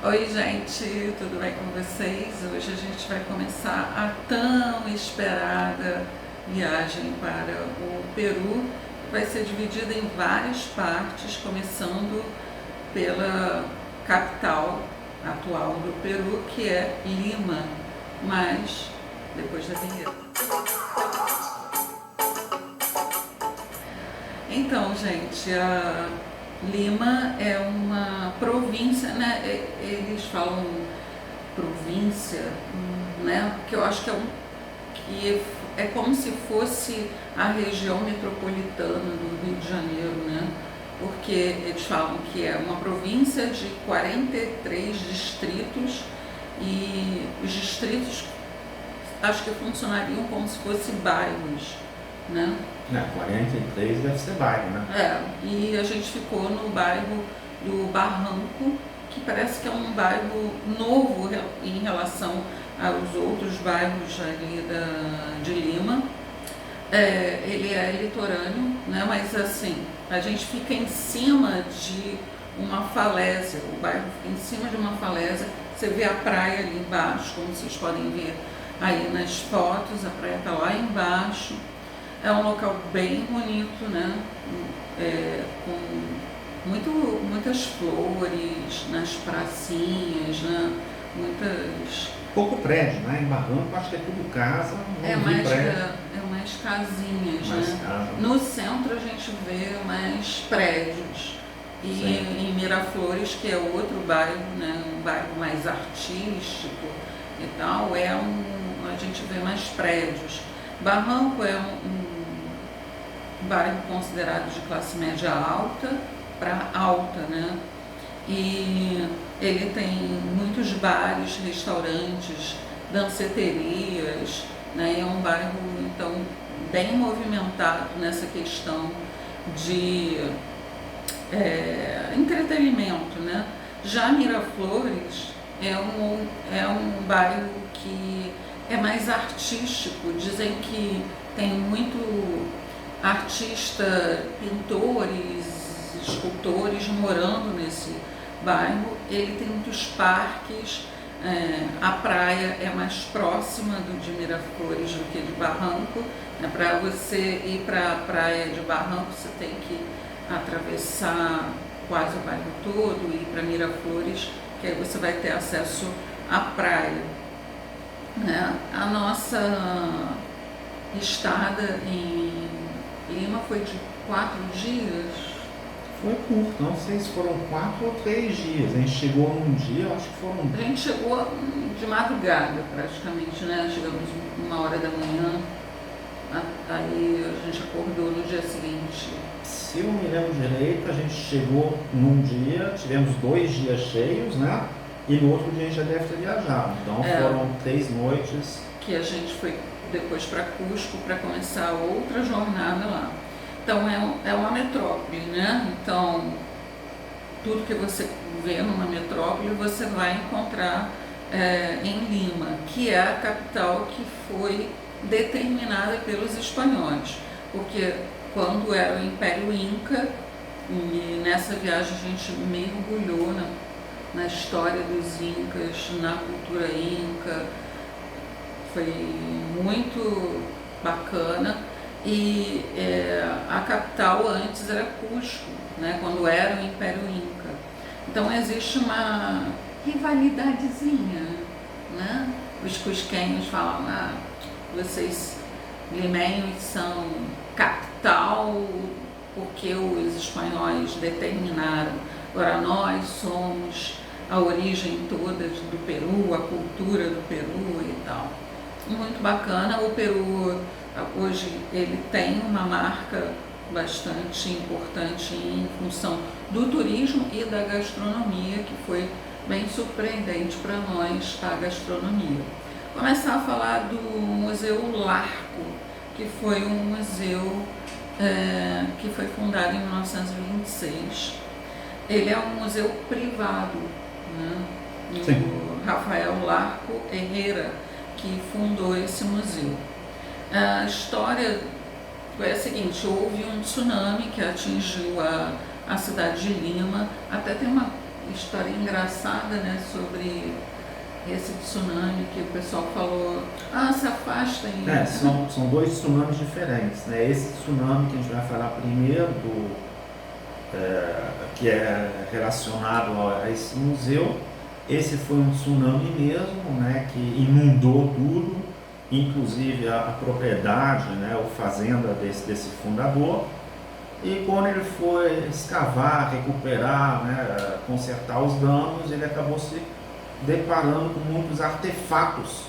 Oi gente, tudo bem com vocês? Hoje a gente vai começar a tão esperada viagem para o Peru. Vai ser dividida em várias partes, começando pela capital atual do Peru, que é Lima, mas depois da vinheta. Então, gente, a Lima é uma província, né? Eles falam província, né? Porque eu acho que é como se fosse a região metropolitana do Rio de Janeiro, né? Porque eles falam que é uma província de 43 distritos e os distritos acho que funcionariam como se fossem bairros, né? 43 deve ser bairro, né? E a gente ficou no bairro do Barranco, que parece que é um bairro novo em relação aos outros bairros ali de Lima. Ele é litorâneo, né? Mas assim, a gente fica em cima de uma falésia, o bairro fica em cima de uma falésia, você vê a praia ali embaixo, como vocês podem ver aí nas fotos, a praia está lá embaixo. É um local bem bonito, né? Com muitas flores nas pracinhas, né? Pouco prédio, né? Em Barranco acho que é tudo casa, mais casinhas, mais né? casa. No centro a gente vê mais prédios. E Sim. em Miraflores, que é outro bairro, né? Um bairro mais artístico e tal, a gente vê mais prédios. Barranco é um bairro considerado de classe média alta para alta, né? E ele tem muitos bares, restaurantes, danceterias, né? É um bairro, então, bem movimentado nessa questão de entretenimento, né? Já Miraflores é um bairro que é mais artístico, dizem que tem muito artista, pintores, escultores morando nesse bairro. Ele tem muitos parques, a praia é mais próxima de Miraflores do que de Barranco, né? Para você ir para a praia de Barranco, você tem que atravessar quase o bairro todo e ir para Miraflores, que aí você vai ter acesso à praia, né? A nossa estada em Lima foi de 4 dias. Foi curto, não sei se foram 4 ou 3 dias. A gente chegou num dia, acho que foram. A gente chegou de madrugada praticamente, né? Chegamos 1h da manhã, aí a gente acordou no dia seguinte. Se eu me lembro direito, a gente chegou num dia, tivemos 2 dias cheios, né? E no outro dia a gente já deve ter viajado. Então foram 3 noites. Que a gente foi depois para Cusco para começar outra jornada lá. Então é uma metrópole, né? Então tudo que você vê numa metrópole você vai encontrar em Lima, que é a capital que foi determinada pelos espanhóis, porque quando era o Império Inca, e nessa viagem a gente mergulhou na história dos Incas, na cultura Inca, foi muito bacana. E a capital antes era Cusco, né, quando era o Império Inca. Então existe uma rivalidadezinha, né? Os cusquenhos falam, vocês limenhos são capital porque os espanhóis determinaram. Agora nós somos a origem toda do Peru, a cultura do Peru e tal. Muito bacana. O Peru hoje ele tem uma marca bastante importante em função do turismo e da gastronomia, que foi bem surpreendente para nós a gastronomia. Começar a falar do Museu Larco, que foi um museu que foi fundado em 1926. Ele é um museu privado, né? O Rafael Larco Herrera, que fundou esse museu. A história foi a seguinte: houve um tsunami que atingiu a cidade de Lima. Até tem história engraçada, né, sobre esse tsunami que o pessoal falou, se afastem. São dois tsunamis diferentes, né? Esse tsunami que a gente vai falar primeiro, que é relacionado a esse museu, esse foi um tsunami mesmo, né, que inundou tudo, inclusive a propriedade, né, ou fazenda desse fundador. E quando ele foi escavar, recuperar, né, consertar os danos, ele acabou se deparando com muitos artefatos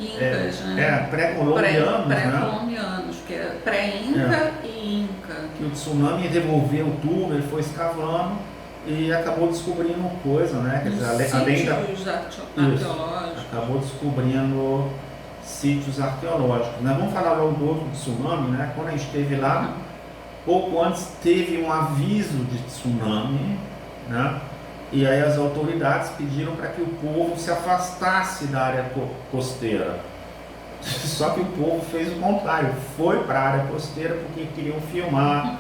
incas, né? Pré-colombianos, pré-colombianos, que é pré-inca e inca. Que o tsunami removeu tudo, ele foi escavando e acabou descobrindo coisa, né? Quer dizer, além arqueológicos. Acabou descobrindo sítios arqueológicos. Nós vamos falar logo do outro tsunami, né? Quando a gente esteve lá, pouco antes teve um aviso de tsunami, né? E aí as autoridades pediram para que o povo se afastasse da área costeira. Só que o povo fez o contrário, foi para a área costeira porque queriam filmar,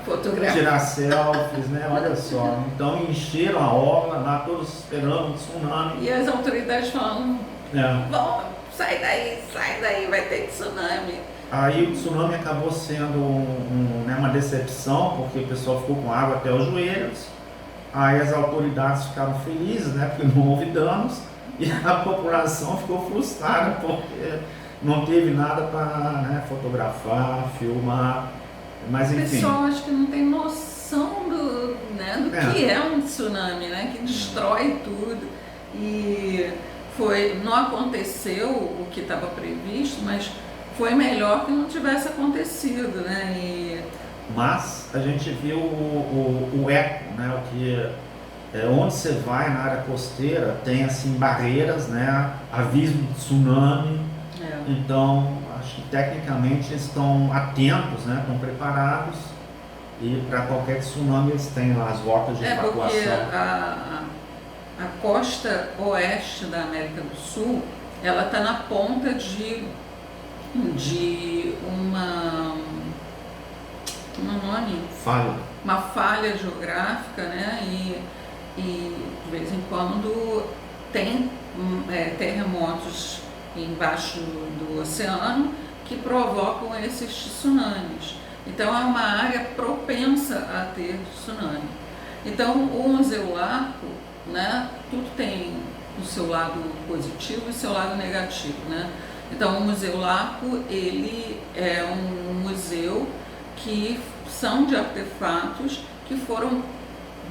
tirar selfies, né? Olha só. Então encheram a orla lá, todos esperando um tsunami. E as autoridades falando, bom, sai daí, vai ter tsunami. Aí o tsunami acabou sendo uma decepção, porque o pessoal ficou com água até os joelhos. Aí as autoridades ficaram felizes, né? Porque não houve danos. E a população ficou frustrada, porque não teve nada para, né, fotografar, filmar, mas enfim. O pessoal acho que não tem noção do que é um tsunami, né? Que destrói tudo. E não aconteceu o que estava previsto, mas foi melhor que não tivesse acontecido, né? Mas a gente viu o eco, né? O que onde você vai na área costeira tem assim barreiras, né? Aviso de tsunami. Então acho que tecnicamente eles estão atentos, né? Estão preparados e para qualquer tsunami eles têm lá as rotas de evacuação. Porque a costa oeste da América do Sul, ela está na ponta de uma falha geográfica, né? E de vez em quando tem terremotos embaixo do oceano que provocam esses tsunamis. Então é uma área propensa a ter tsunami. Então o Museu Larco, né, tudo tem o seu lado positivo e o seu lado negativo, né? Então o Museu Larco, ele é um museu que são de artefatos que foram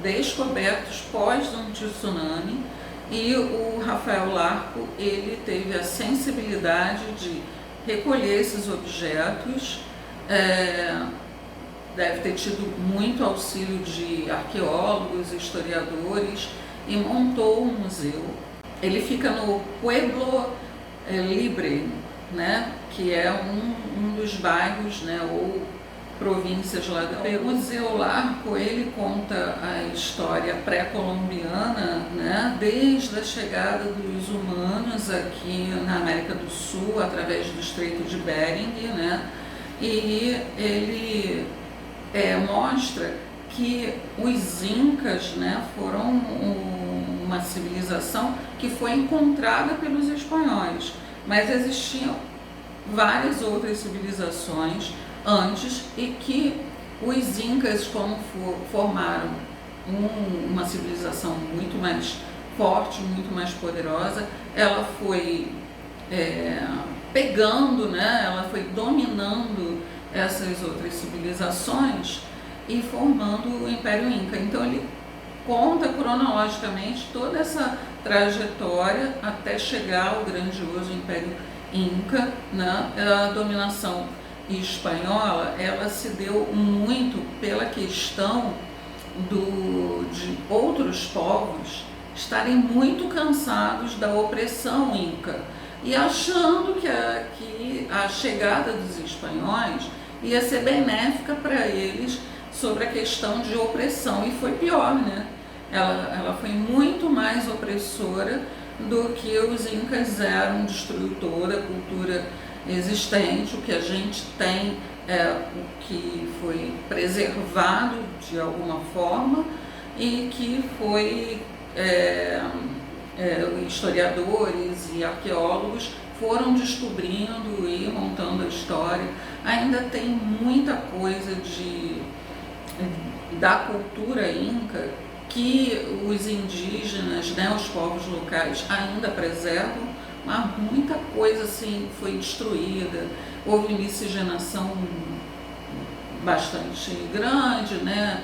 descobertos pós um tsunami, e o Rafael Larco, ele teve a sensibilidade de recolher esses objetos, deve ter tido muito auxílio de arqueólogos, historiadores, e montou um museu. Ele fica no Pueblo Libre, né, que é um dos bairros, né, ou províncias lá do Peru. O Museu Larco, ele conta a história pré-colombiana, né, desde a chegada dos humanos aqui na América do Sul, através do Estreito de Bering, né, e ele mostra que os incas, né, foram uma civilização que foi encontrada pelos espanhóis, mas existiam várias outras civilizações antes, e que os incas, como formaram uma civilização muito mais forte, muito mais poderosa, ela foi pegando, né, ela foi dominando essas outras civilizações e formando o Império Inca. Então ele conta cronologicamente toda essa trajetória até chegar ao grandioso Império Inca, né? A dominação espanhola, ela se deu muito pela questão de outros povos estarem muito cansados da opressão inca e achando que a chegada dos espanhóis ia ser benéfica para eles sobre a questão de opressão, e foi pior, né? Ela foi muito mais opressora do que os incas eram, destruiu toda a cultura existente. O que a gente tem o que foi preservado de alguma forma e que foi historiadores e arqueólogos foram descobrindo e montando a história. Ainda tem muita coisa da cultura inca que os indígenas, né, os povos locais ainda preservam, mas muita coisa assim foi destruída. Houve miscigenação bastante grande, né,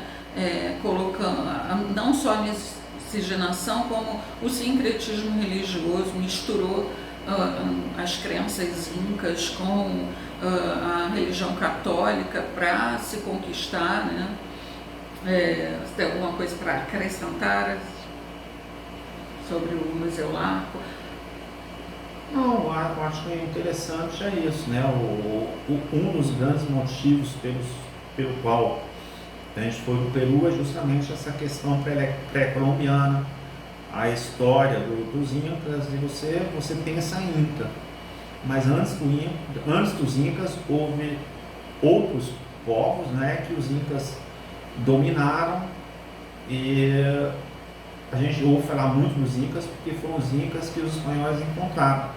colocando não só a miscigenação, como o sincretismo religioso misturou as crenças incas com a religião católica para se conquistar, né? Você tem alguma coisa para acrescentar sobre o Museu Larco? Não, eu acho que é interessante é isso, né? Um dos grandes motivos pelo qual a gente foi do Peru é justamente essa questão pré-colombiana, a história dos Incas, e você pensa em Inca, mas antes dos Incas houve outros povos, né, que os Incas dominaram, e a gente ouve falar muito dos Incas porque foram os Incas que os espanhóis encontraram.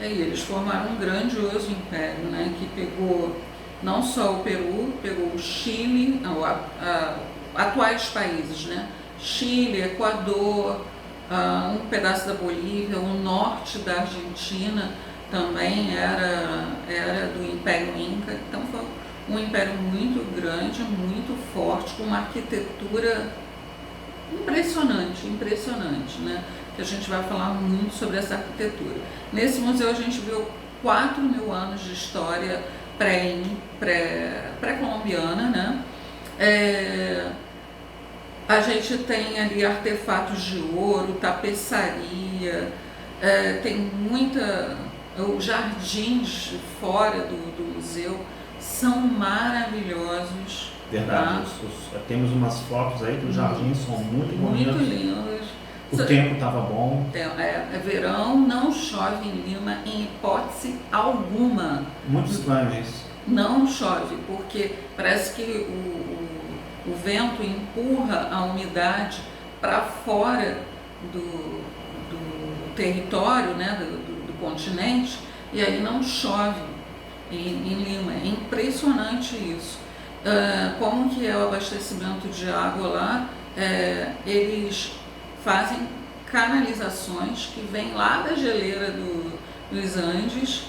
E eles formaram um grandioso império, né, que pegou não só o Peru, pegou o Chile, atuais países, né, Chile, Equador, um pedaço da Bolívia, o norte da Argentina também era do Império Inca. Então foi um império muito grande, muito forte, com uma arquitetura impressionante, né? Que a gente vai falar muito sobre essa arquitetura. Nesse museu a gente viu 4.000 anos de história pré-colombiana, né? A gente tem ali artefatos de ouro, tapeçaria, tem os jardins fora do museu são maravilhosos. Verdade, tá? Temos umas fotos aí dos jardins, são muito bonitos. Muito lindos. O tempo estava bom. É verão, não chove em Lima em hipótese alguma. Muito estranho isso. Não chove, porque parece que o vento empurra a umidade para fora do território, né, do continente, e aí não chove em Lima. É impressionante isso. Como que é o abastecimento de água lá? Eles fazem canalizações que vêm lá da geleira dos Andes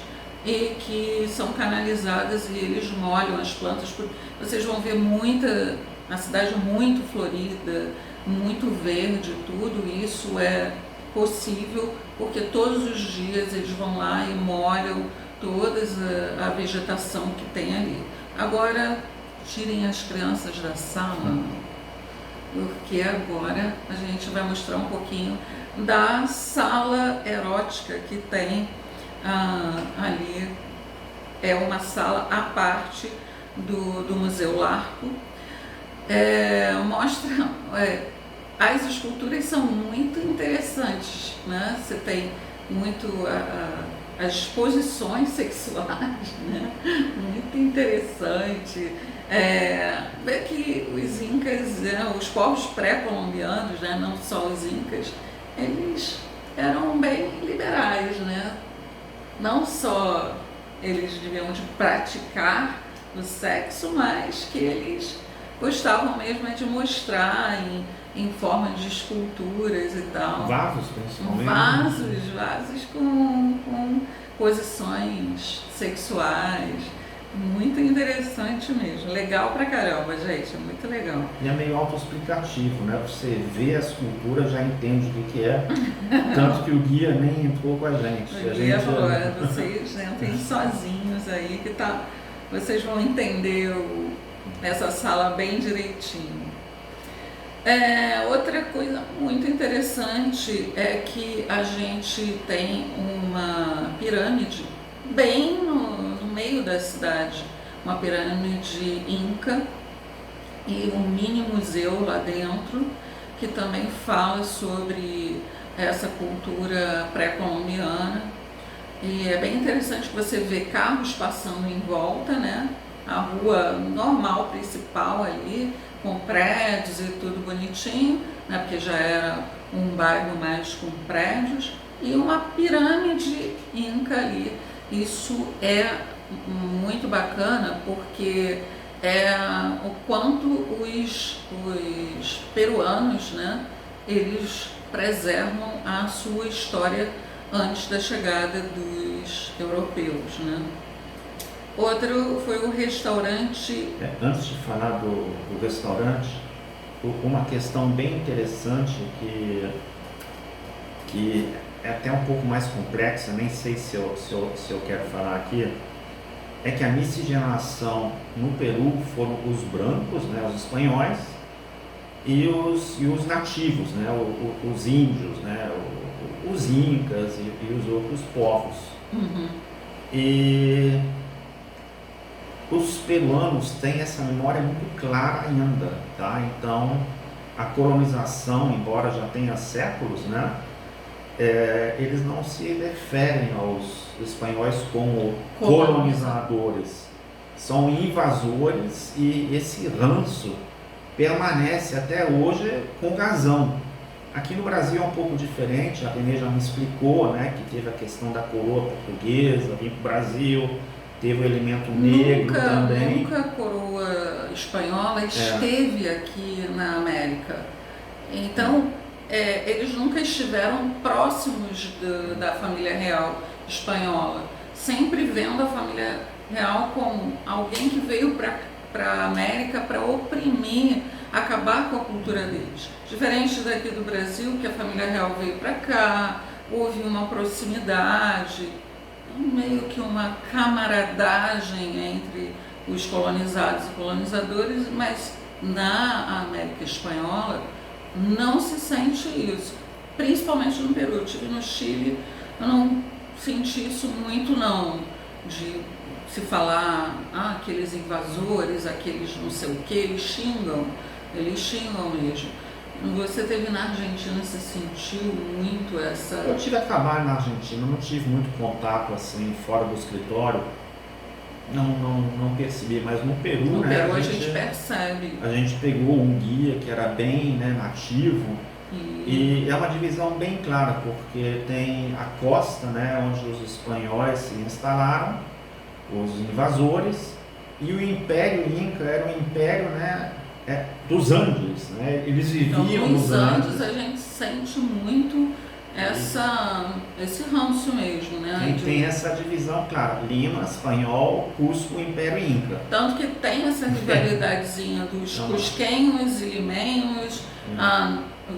e que são canalizadas, e eles molham as plantas. Vocês vão ver a cidade muito florida, muito verde, tudo isso é possível porque todos os dias eles vão lá e molham toda a vegetação que tem ali. Agora, tirem as crianças da sala, porque agora a gente vai mostrar um pouquinho da sala erótica que tem ali. É uma sala à parte do Museu Larco. Mostra, as esculturas são muito interessantes, né? Você tem muito as exposições sexuais, né? Muito interessante. Ver que os Incas, os povos pré-colombianos, né? Não só os Incas, eles eram bem liberais, né? Não só eles deviam de praticar o sexo, mas que eles gostavam mesmo de mostrar em forma de esculturas e tal. Vasos, principalmente. Vasos com posições sexuais. Muito interessante mesmo. Legal pra caramba, gente. É muito legal. E é meio autoexplicativo, né? Você vê a escultura, já entende o que é. Tanto que o guia nem entrou com a gente. O guia falou, vocês entrem sozinhos aí, que vocês vão entender essa sala bem direitinho. Outra coisa muito interessante é que a gente tem uma pirâmide bem no meio da cidade, uma pirâmide inca, e um mini museu lá dentro que também fala sobre essa cultura pré-colombiana. E é bem interessante que você vê carros passando em volta, né? A rua normal, principal ali, com prédios e tudo bonitinho, né, porque já era um bairro mais com prédios, e uma pirâmide inca ali. Isso é muito bacana porque é o quanto os peruanos, né, eles preservam a sua história antes da chegada dos europeus, né. Outro foi o restaurante. Antes de falar do restaurante, uma questão bem interessante que é até um pouco mais complexa, nem sei se eu quero falar aqui, é que a miscigenação no Peru foram os brancos, né, os espanhóis, e os nativos, né, os índios, né, os incas e os outros povos. Uhum. E os peruanos têm essa memória muito clara ainda, tá? Então, a colonização, embora já tenha séculos, né, eles não se referem aos espanhóis como colonizadores, são invasores, e esse ranço permanece até hoje com razão. Aqui no Brasil é um pouco diferente, a Renê já me explicou, né, que teve a questão da coroa portuguesa, vir para o Brasil, teve o elemento negro também. Nunca a coroa espanhola esteve aqui na América. Então, eles nunca estiveram próximos da família real espanhola, sempre vendo a família real como alguém que veio para a América para oprimir, acabar com a cultura deles. Diferente daqui do Brasil, que a família real veio para cá, houve uma proximidade, meio que uma camaradagem entre os colonizados e colonizadores, mas na América Espanhola não se sente isso, principalmente no Peru. Eu estive no Chile, eu não senti isso muito não, de se falar, aqueles invasores, aqueles não sei o que, eles xingam mesmo. Você teve na Argentina, você sentiu muito essa... Eu tive a trabalho na Argentina, não tive muito contato assim, fora do escritório, não percebi, mas no Peru, no né, Peru a gente percebe. A gente pegou um guia que era bem, né, nativo, e é uma divisão bem clara, porque tem a costa, né, onde os espanhóis se instalaram, os invasores, e o Império Inca era um império, né, dos Andes, né? Eles viviam então, nos Andes. A gente sente muito esse ranço mesmo, né? Tem essa divisão, claro, Lima, espanhol, Cusco, Império Inca. Tanto que tem essa rivalidadezinha dos cusquenhos e limenhos.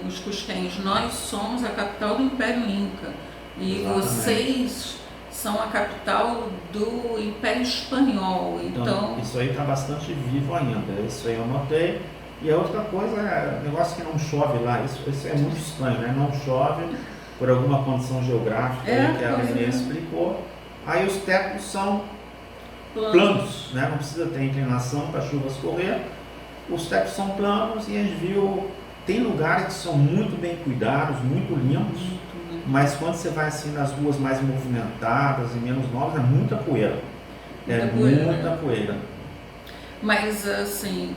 Os cusquenhos, nós somos a capital do Império Inca e vocês são a capital do Império Espanhol. Então isso aí está bastante vivo ainda, isso aí eu notei. E a outra coisa é o negócio que não chove lá, isso é muito estranho, né? Não chove por alguma condição geográfica que a Renê explicou. Aí os tetos são planos, né? Não precisa ter inclinação para a chuva escorrer. Os tetos são planos e a gente viu, tem lugares que são muito bem cuidados, muito limpos, mas quando você vai assim nas ruas mais movimentadas e menos novas, é muita poeira. Muita poeira. Mas assim,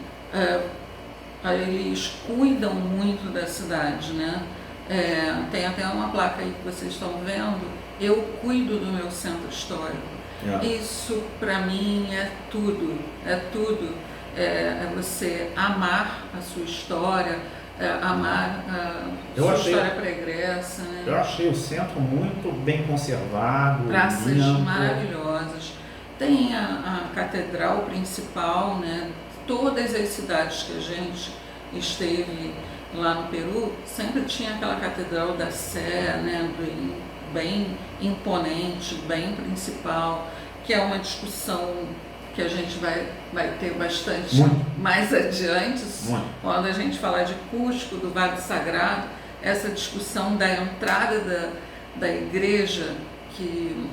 eles cuidam muito da cidade, né? Tem até uma placa aí que vocês estão vendo, eu cuido do meu centro histórico. Isso para mim é tudo, é você amar a sua história, amar a sua história pregressa, né? Eu achei o centro muito bem conservado, praças limpo, maravilhosas. Tem a catedral principal, né? Todas as cidades que a gente esteve lá no Peru, sempre tinha aquela catedral da Sé, né? Bem imponente, bem principal, que é uma discussão que a gente vai ter bastante mais adiante, quando a gente falar de Cusco, do Vale Sagrado, essa discussão da entrada da igreja, que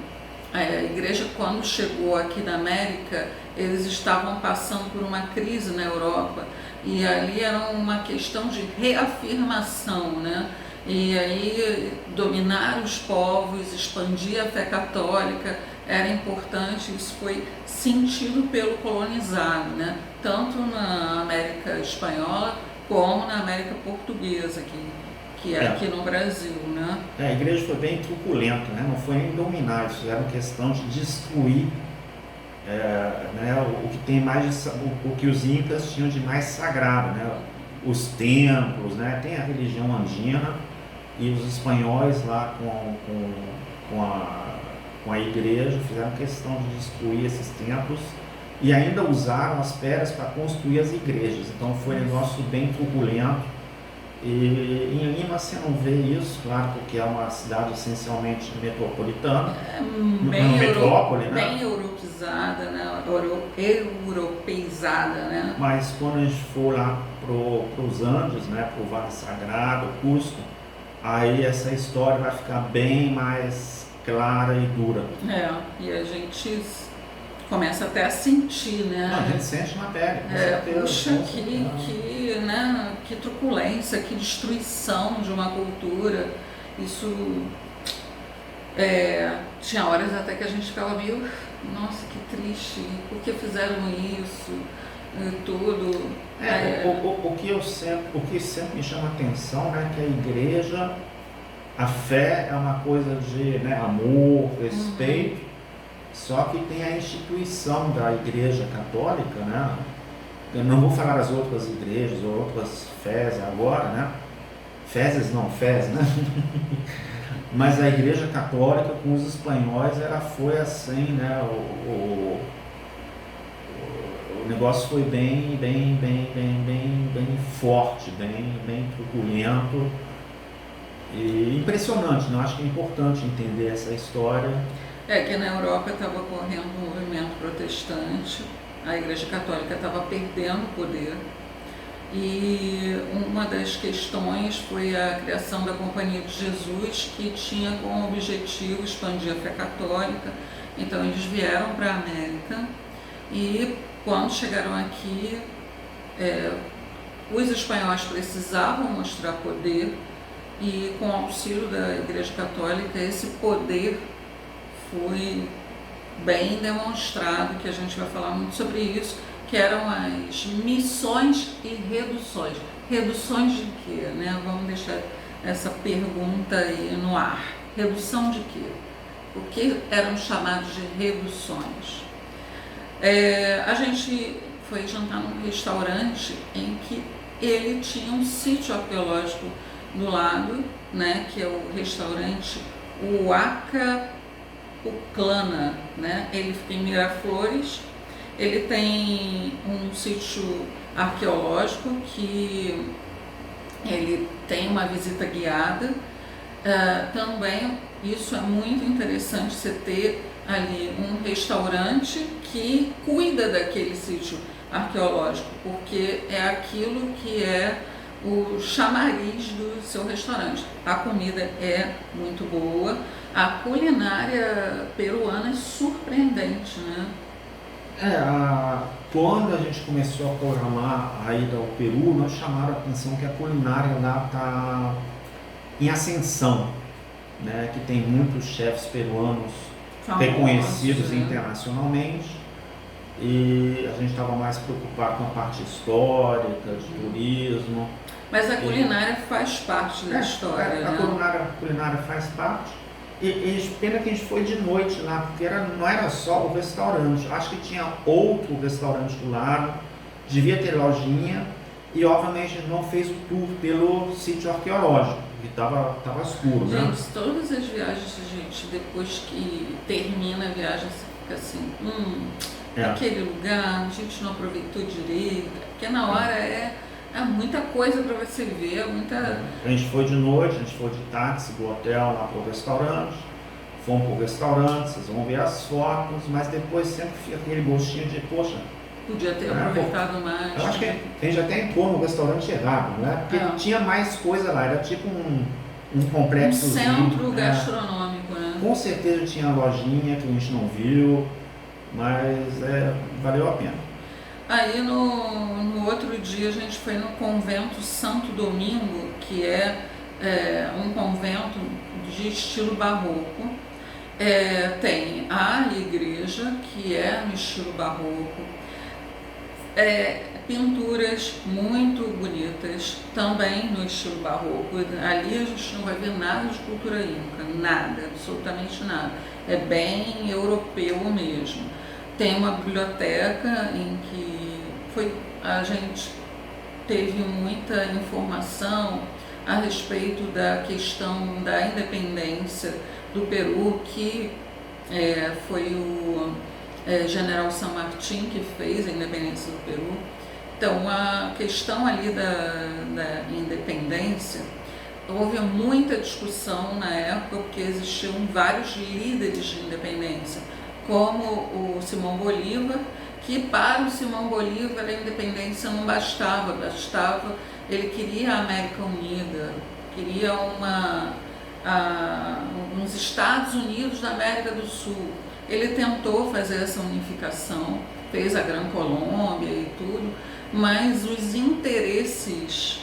a igreja, quando chegou aqui na América, eles estavam passando por uma crise na Europa, e ali era uma questão de reafirmação, né? E aí dominar os povos, expandir a fé católica era importante, isso foi sentido pelo colonizado, né? Tanto na América Espanhola como na América Portuguesa, que é aqui no Brasil, né? A igreja foi bem truculenta, né? Não foi nem dominar, eles fizeram questão de destruir né, o que tem mais, o que os incas tinham de mais sagrado, né? Os templos, né? Tem a religião andina e os espanhóis lá com a igreja fizeram questão de destruir esses templos e ainda usaram as pedras para construir as igrejas. Então foi um negócio bem turbulento. E em Lima você não vê isso, claro, porque é uma cidade essencialmente metropolitana, Bem metrópole, né? Bem europeizada, né? Europeizada, né? Mas quando a gente for lá para os Andes, né, para o Vale Sagrado, Cusco, aí essa história vai ficar bem mais clara e dura. E a gente começa até a sentir, né? Não, a gente sente na pele, com certeza. Puxa, que truculência, que destruição de uma cultura. Isso tinha horas até que a gente ficava meio, nossa, que triste, por que fizeram isso? Tudo. O que sempre me chama a atenção, né, que a igreja, a fé é uma coisa de, né, amor, respeito, só que tem a instituição da igreja católica, né? Eu não vou falar das outras igrejas ou outras fés agora, né? Fezes, né? Mas a igreja católica com os espanhóis foi assim, né? O negócio foi bem forte, bem truculento e impressionante, né? Acho que é importante entender essa história. Que na Europa estava ocorrendo um movimento protestante, a Igreja Católica estava perdendo poder e uma das questões foi a criação da Companhia de Jesus, que tinha como objetivo expandir a fé católica. Então eles vieram para a América e quando chegaram aqui, os espanhóis precisavam mostrar poder e com o auxílio da Igreja Católica esse poder foi bem demonstrado, que a gente vai falar muito sobre isso, que eram as missões e reduções. Reduções de quê, né? Vamos deixar essa pergunta aí no ar. Redução de quê? O que eram chamados de reduções? A gente foi jantar num restaurante em que ele tinha um sítio arqueológico do lado, né? Que é o restaurante Huaca Uclana, né? Ele fica em Miraflores, ele tem um sítio arqueológico que ele tem uma visita guiada. Também isso é muito interessante, você ter ali um restaurante que cuida daquele sítio arqueológico, porque é aquilo que é o chamariz do seu restaurante. A comida é muito boa, a culinária peruana é surpreendente, né? Quando a gente começou a programar a ida ao Peru, nós chamaram a atenção que a culinária lá está em ascensão, né? Que tem muitos chefes peruanos reconhecidos internacionalmente. E a gente estava mais preocupado com a parte histórica, de turismo. Mas a culinária faz parte da história, né? A culinária faz parte. E pena que a gente foi de noite lá, porque não era só o restaurante. Acho que tinha outro restaurante do lado, devia ter lojinha. E obviamente a gente não fez o tour pelo sítio arqueológico, que estava escuro, né? Gente, todas as viagens, gente, depois que termina a viagem, você fica assim, aquele lugar, a gente não aproveitou direito, porque na hora é muita coisa para você ver, A gente foi de noite, a gente foi de táxi do hotel lá pro restaurante, fomos pro restaurante, vocês vão ver as fotos, mas depois sempre fica aquele gostinho de, poxa, podia ter aproveitado mais. Eu acho que a gente até entrou no restaurante errado, né? Porque tinha mais coisa lá, era tipo um complexo. Um centro gastronômico, né? Com certeza tinha lojinha que a gente não viu, mas valeu a pena. Aí no outro dia a gente foi no convento Santo Domingo, que é um convento de estilo barroco. Tem a igreja, que é no estilo barroco, pinturas muito bonitas, também no estilo barroco. Ali a gente não vai ver nada de cultura inca, nada, absolutamente nada. É bem europeu mesmo. Tem uma biblioteca em que a gente teve muita informação a respeito da questão da independência do Peru, que foi o general San Martín que fez a independência do Peru. Então, a questão ali da independência, houve muita discussão na época, porque existiam vários líderes de independência, como o Simão Bolívar, que para o Simão Bolívar a independência não bastava, ele queria a América Unida, queria uns Estados Unidos da América do Sul. Ele tentou fazer essa unificação, fez a Gran Colômbia e tudo, mas os interesses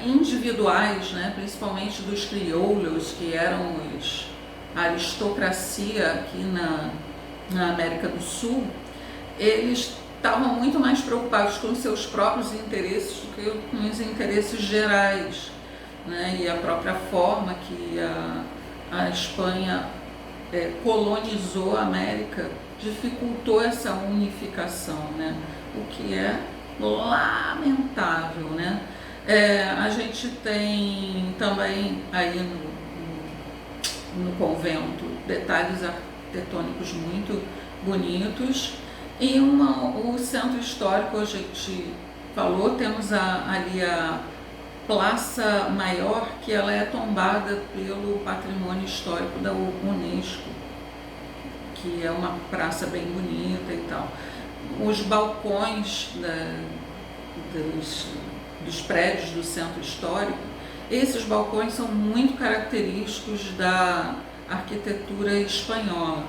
individuais, né, principalmente dos crioulos, que eram a aristocracia aqui na América do Sul, eles estavam muito mais preocupados com seus próprios interesses do que com os interesses gerais, né? E a própria forma que a Espanha colonizou a América dificultou essa unificação, né? O que é lamentável, né? A gente tem também aí no convento detalhes arquitetônicos muito bonitos, e o centro histórico, a gente falou, temos ali a Praça Maior, que ela é tombada pelo patrimônio histórico da Unesco, que é uma praça bem bonita e tal. Os balcões dos prédios do centro histórico, esses balcões são muito característicos da arquitetura espanhola.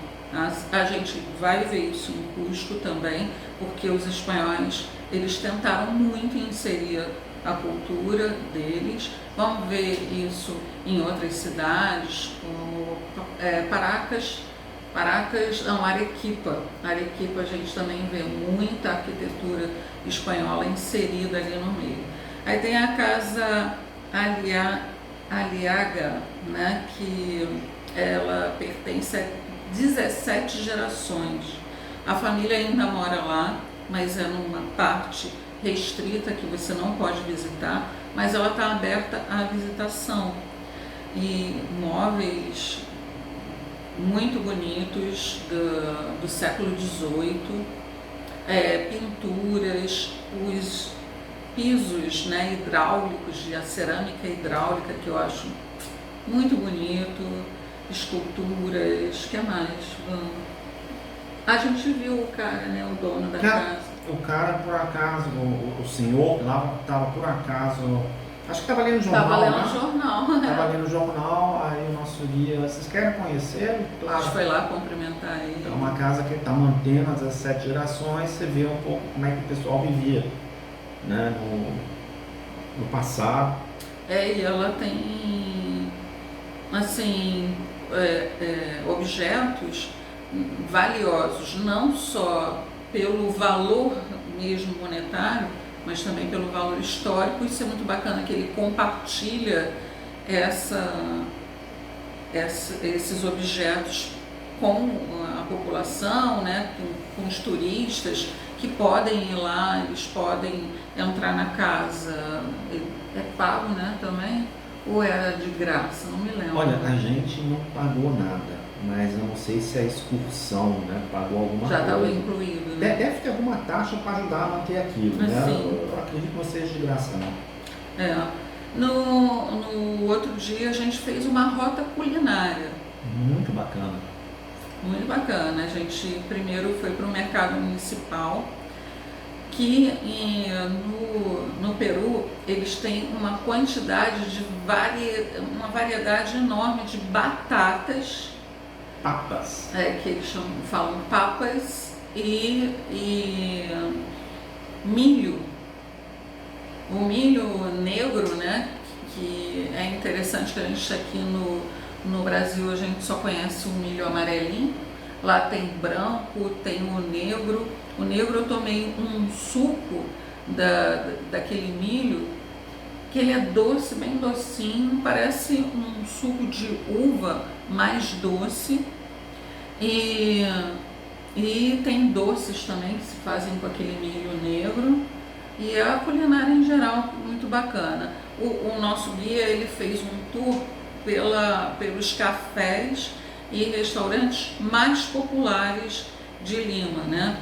A gente vai ver isso em Cusco também, porque os espanhóis, eles tentaram muito inserir a cultura deles. Vamos ver isso em outras cidades, como Arequipa. Arequipa a gente também vê muita arquitetura espanhola inserida ali no meio. Aí tem a Casa Aliaga, né, que ela pertence a 17 gerações. A família ainda mora lá, mas é numa parte restrita que você não pode visitar, mas ela está aberta à visitação. E móveis muito bonitos do século XVIII, pinturas, os pisos, né, hidráulicos, a cerâmica hidráulica, que eu acho muito bonito, esculturas, o que mais? A gente viu o cara, né, o dono da casa. O cara, por acaso, o senhor lá estava por acaso, acho que estava lendo o jornal. Estava lendo o jornal. Estava lendo o jornal, aí o nosso guia, vocês querem conhecer? Claro. A gente foi lá cumprimentar ele. É uma casa que está mantendo as 17 gerações, você vê um pouco como é que o pessoal vivia, né, no passado. E ela tem, assim, objetos valiosos, não só pelo valor mesmo monetário, mas também pelo valor histórico. Isso é muito bacana, que ele compartilha esses objetos com a população, né, com os turistas que podem ir lá, eles podem entrar na casa. É pago, né, também? Ou era de graça? Não me lembro. Olha, a gente não pagou nada, mas eu não sei se a excursão, né, pagou alguma já coisa. Já estava incluído, né? Deve ter alguma taxa para ajudar a manter aquilo, né? Eu acredito que não seja de graça, não. No outro dia a gente fez uma rota culinária. Muito bacana. Muito bacana. A gente primeiro foi para o mercado municipal, que no Peru eles têm uma quantidade de uma variedade enorme de batatas. Papas. Que eles falam papas e milho. O milho negro, né, que é interessante que a gente aqui no Brasil a gente só conhece o milho amarelinho. Lá tem branco, tem o negro. O negro eu tomei um suco daquele milho, que ele é doce, bem docinho, parece um suco de uva mais doce. E tem doces também que se fazem com aquele milho negro. E a culinária em geral muito bacana. O nosso guia ele fez um tour pelos cafés e restaurantes mais populares de Lima, né?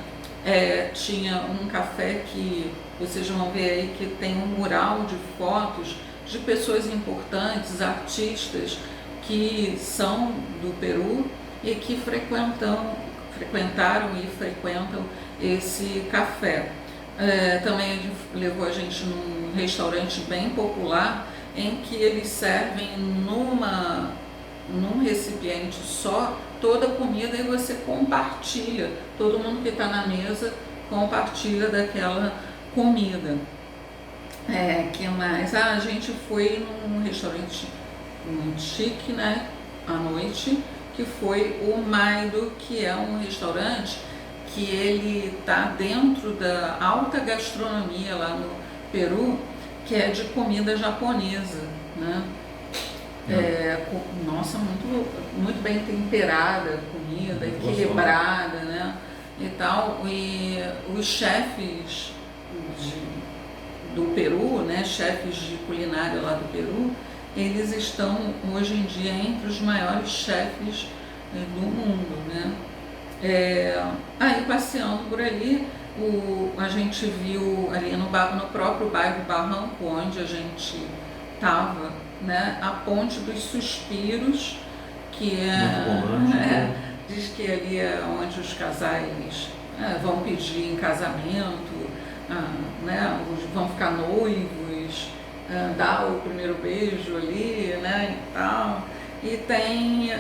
Tinha um café que vocês vão ver aí que tem um mural de fotos de pessoas importantes, artistas que são do Peru e que frequentaram e frequentam esse café. Também ele levou a gente num restaurante bem popular em que eles servem num recipiente só toda a comida e você compartilha, todo mundo que está na mesa compartilha daquela comida. Que mais? A gente foi num restaurante muito chique, né, à noite, que foi o Maido, que é um restaurante que ele está dentro da alta gastronomia lá no Peru, que é de comida japonesa, né? Nossa, muito bem temperada a comida, equilibrada, né? E tal. E os chefes do Peru, né? Chefes de culinária lá do Peru, eles estão hoje em dia entre os maiores chefes do mundo, né? Aí passeando por ali, a gente viu ali no próprio bairro Barranco, onde a gente estava, né, a Ponte dos Suspiros, que diz que ali é onde os casais vão pedir em casamento, né, vão ficar noivos, dar o primeiro beijo ali, né, e tal. E tem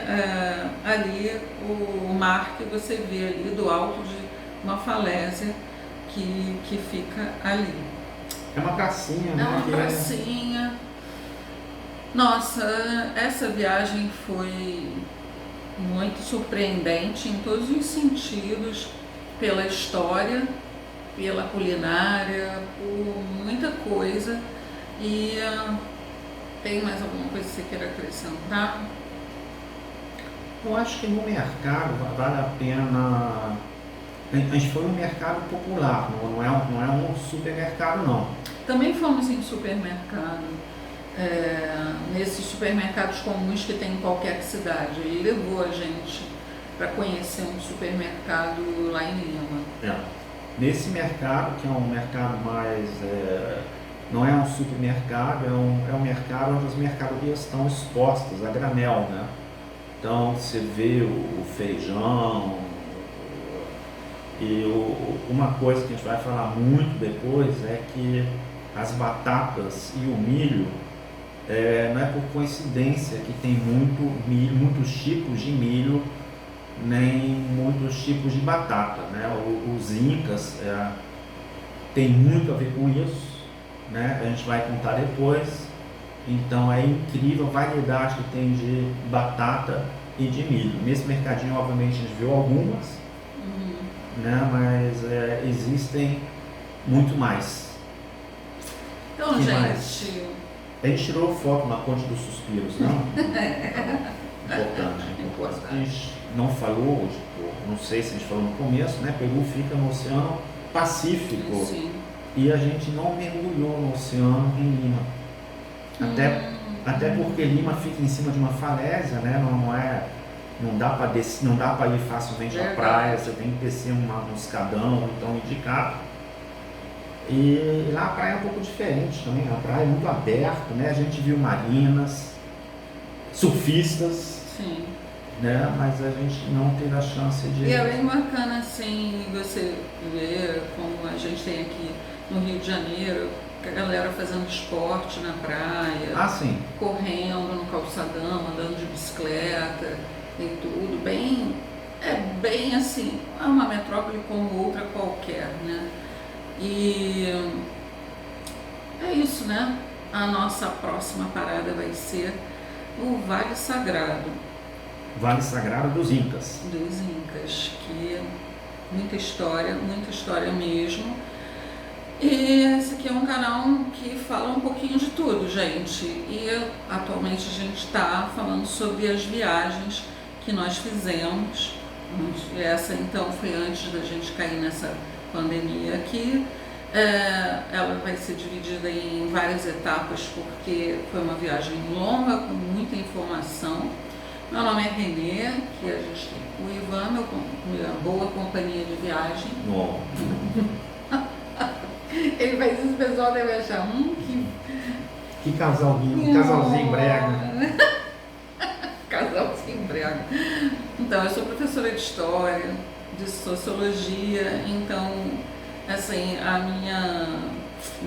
ali o mar que você vê ali do alto de uma falésia que fica ali. É uma pracinha, né? É uma pracinha. Nossa, essa viagem foi muito surpreendente em todos os sentidos, pela história, pela culinária, por muita coisa. E tem mais alguma coisa que você queira acrescentar? Eu acho que no mercado vale a pena. A gente foi no mercado popular, não é um supermercado, não. Também fomos em supermercado, nesses supermercados comuns que tem em qualquer cidade. Ele levou a gente para conhecer um supermercado lá em Lima. Nesse mercado, que é um mercado mais... não é um supermercado, é um mercado onde as mercadorias estão expostas a granel, né? Então você vê o feijão, e uma coisa que a gente vai falar muito depois é que as batatas e o milho, não é por coincidência que tem muitos tipos de milho, nem muitos tipos de batata, né? Os incas tem muito a ver com isso, né? A gente vai contar depois. Então é incrível a variedade que tem de batata e de milho. Nesse mercadinho, obviamente, a gente viu algumas, né? Mas existem muito mais. Então, que gente... mais? A gente tirou foto na Ponte dos Suspiros, não? Importante. A gente não falou, não sei se a gente falou no começo, né? Peru fica no Oceano Pacífico. Sim. E a gente não mergulhou no oceano em Lima. Até porque Lima fica em cima de uma falésia, né? Não dá para ir facilmente à praia, você tem que descer um escadão, então indicado. E lá a praia é um pouco diferente também, a praia é muito aberta, né? A gente viu marinas, surfistas, Sim. Né? Mas a gente não teve a chance de... E é bem bacana assim você ver como a gente tem aqui no Rio de Janeiro, a galera fazendo esporte na praia, sim. correndo no calçadão, andando de bicicleta e tudo, bem assim, é uma metrópole como outra qualquer, né? E é isso, né? a nossa próxima parada vai ser o Vale Sagrado. Vale Sagrado dos Incas. Dos Incas, que muita história mesmo. E esse aqui é um canal que fala um pouquinho de tudo, gente. E atualmente a gente está falando sobre as viagens que nós fizemos. Essa então foi antes da gente cair nessa pandemia aqui. Ela vai ser dividida em várias etapas porque foi uma viagem longa, com muita informação. Meu nome é Renê, que a gente tem o Ivan, minha boa companhia de viagem. Oh. Ele faz isso, o pessoal deve achar, que casalzinho, casalzinho brega. Casalzinho brega. Então, eu sou professora de História, de Sociologia, então, assim, a minha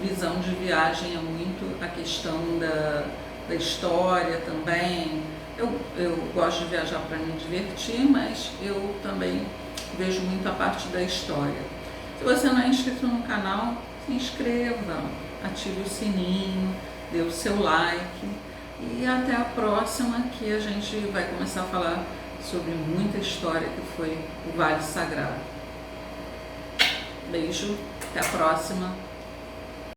visão de viagem é muito a questão da história também. Eu gosto de viajar para me divertir, mas eu também vejo muito a parte da história. Se você não é inscrito no canal, se inscreva, ative o sininho, dê o seu like e até a próxima, que a gente vai começar a falar sobre muita história que foi o Vale Sagrado. Beijo, até a próxima.